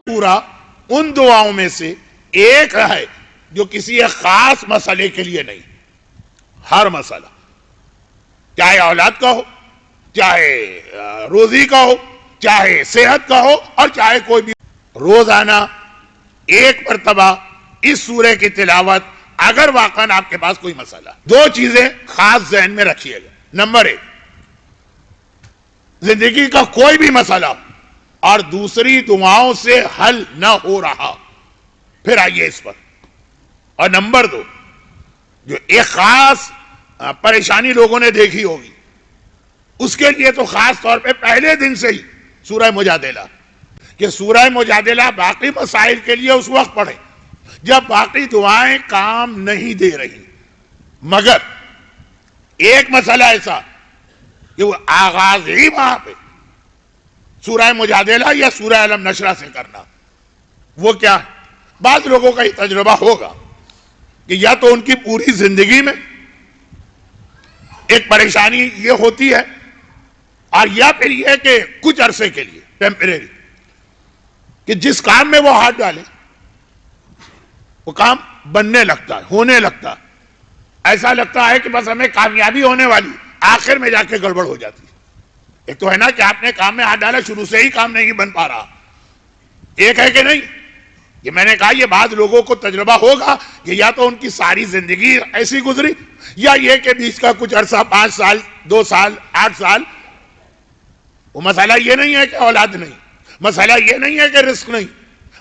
پورا ان دعاؤں میں سے ایک ہے جو کسی ایک خاص مسئلے کے لیے نہیں، ہر مسئلہ، چاہے اولاد کا ہو، چاہے روزی کا ہو، چاہے صحت کا ہو، اور چاہے کوئی بھی، روزانہ ایک مرتبہ اس سورہ کی تلاوت، اگر واقعاً آپ کے پاس کوئی مسئلہ، دو چیزیں خاص ذہن میں رکھیے گا۔ نمبر ایک، زندگی کا کوئی بھی مسئلہ اور دوسری دعاؤں سے حل نہ ہو رہا، پھر آئیے اس پر۔ اور نمبر دو، جو ایک خاص پریشانی لوگوں نے دیکھی ہوگی، اس کے لیے تو خاص طور پہ پہلے دن سے ہی سورہ مجادلہ، کہ سورہ مجادلہ باقی مسائل کے لیے اس وقت پڑھیں جب باقی دعائیں کام نہیں دے رہی، مگر ایک مسئلہ ایسا کہ وہ آغاز ہی وہاں پہ سورہ مجادلہ یا سورہ علم نشرہ سے کرنا، وہ کیا ہے؟ بعض لوگوں کا یہ تجربہ ہوگا کہ یا تو ان کی پوری زندگی میں ایک پریشانی یہ ہوتی ہے، اور یا پھر یہ کہ کچھ عرصے کے لیے ٹیمپریری، کہ جس کام میں وہ ہاتھ ڈالے وہ کام بننے لگتا ہے، ہونے لگتا ہے، ایسا لگتا ہے کہ بس ہمیں کامیابی ہونے والی، آخر میں جا کے گڑبڑ ہو جاتی ہے۔ ایک تو ہے نا کہ آپ نے کام میں ہاتھ ڈالا، شروع سے ہی کام نہیں بن پا رہا، ایک ہے کہ نہیں، یہ میں نے کہا یہ بعض لوگوں کو تجربہ ہوگا کہ یا تو ان کی ساری زندگی ایسی گزری، یا یہ کہ بیچ کا کچھ عرصہ 5 سال 2 سال 8 سال، وہ مسئلہ یہ نہیں ہے کہ اولاد نہیں، مسئلہ یہ نہیں ہے کہ رزق نہیں،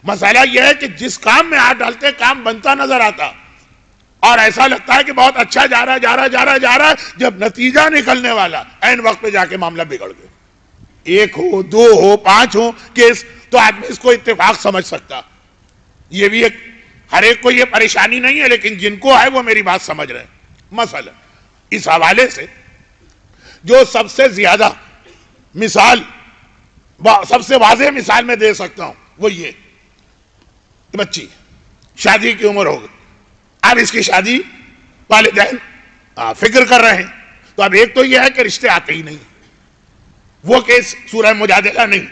مسئلہ یہ ہے کہ جس کام میں ہاتھ ڈالتے کام بنتا نظر آتا، اور ایسا لگتا ہے کہ بہت اچھا جا رہا ہے، جب نتیجہ نکلنے والا عین وقت پہ جا کے معاملہ بگڑ گیا۔ 1 ہو 2 ہو 5 ہو کیس، تو آدمی اس کو اتفاق سمجھ سکتا۔ یہ بھی ایک، ہر ایک کو یہ پریشانی نہیں ہے، لیکن جن کو ہے وہ میری بات سمجھ رہے ہیں۔ مثلا اس حوالے سے جو سب سے زیادہ مثال، سب سے واضح مثال میں دے سکتا ہوں، وہ یہ کہ بچی شادی کی عمر ہو گئی، اب اس کی شادی والدین فکر کر رہے ہیں، تو اب ایک تو یہ ہے کہ رشتے آتے ہی نہیں، وہ کیس سورہ مجادلہ نہیں۔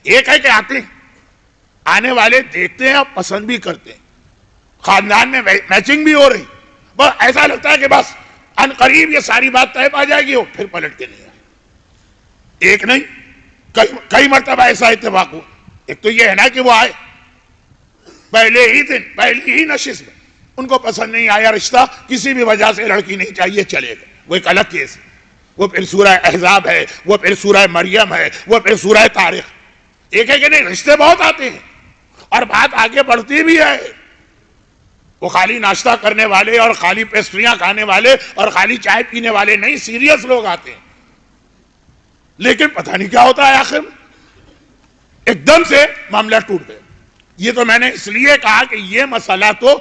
ایک ہے کہ آتے ہیں، آنے والے دیکھتے ہیں اور پسند بھی کرتے ہیں، خاندان میں میچنگ بھی ہو رہی، بس ایسا لگتا ہے کہ بس ان قریب یہ ساری بات طے پا جائے گی، وہ پھر پلٹ کے نہیں آئے۔ ایک نہیں، کئی مرتبہ ایسا اتفاق ہوا۔ ایک تو یہ ہے نا کہ وہ آئے پہلے ہی دن، پہلی ہی نشست میں، ان کو پسند نہیں آیا رشتہ، کسی بھی وجہ سے لڑکی نہیں چاہیے، چلے گئے، وہ ایک الگ کیس ہے۔ وہ پھر سورہ احزاب ہے، وہ پھر سورہ مریم ہے، وہ پھر سورہ طارق۔ ایک ہے کہ نہیں، رشتے بہت آتے ہیں اور بات آگے بڑھتی بھی ہے، وہ خالی ناشتہ کرنے والے اور خالی پیسٹریاں کھانے والے اور خالی چائے پینے والے نہیں، سیریس لوگ آتے ہیں، لیکن پتہ نہیں کیا ہوتا ہے آخر میں، ایک دم سے معاملہ ٹوٹ گیا۔ یہ تو میں نے اس لیے کہا کہ یہ مسئلہ تو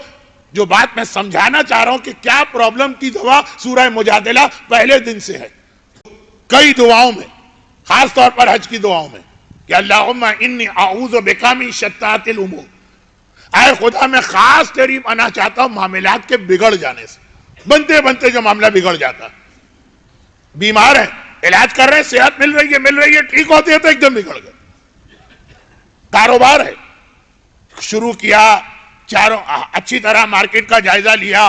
جو بات میں سمجھانا چاہ رہا ہوں کہ کیا پرابلم کی دعا سورہ مجادلہ پہلے دن سے ہے۔ کئی دعاؤں میں، خاص طور پر حج کی دعاؤں میں، کہ اللہم انی اعوذ بک من شتات الامور، اے خدا میں خاص تیری پناہ چاہتا ہوں معاملات کے بگڑ جانے سے، بنتے بنتے جو معاملہ بگڑ جاتا، بیمار ہیں، علاج کر رہے ہیں، صحت مل رہی ہے، ٹھیک ہوتے ہیں تو ایک دم بگڑ گئے۔ کاروبار ہے، شروع کیا، چاروں اچھی طرح مارکیٹ کا جائزہ لیا،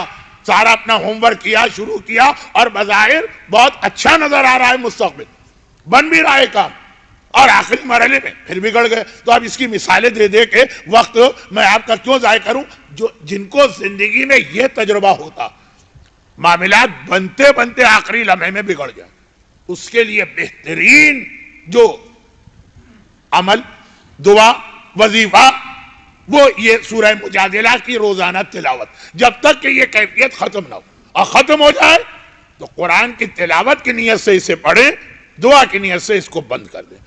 سارا اپنا ہوم ورک کیا، شروع کیا، اور بظاہر بہت اچھا نظر آ رہا ہے، مستقبل بن بھی رہا ہے کام، اور آخری مرحلے میں پھر بگڑ گئے۔ تو اب اس کی مثالیں دے دے کے وقت میں آپ کا کیوں ضائع کروں، جن کو زندگی میں یہ تجربہ ہوتا، معاملات بنتے بنتے آخری لمحے میں بگڑ جائے، اس کے لیے بہترین جو عمل، دعا، وظیفہ، وہ یہ سورہ مجادلہ کی روزانہ تلاوت، جب تک کہ یہ کیفیت ختم نہ ہو، اور ختم ہو جائے تو قرآن کی تلاوت کی نیت سے اسے پڑھیں، دعا کی نیت سے اس کو بند کر دیں۔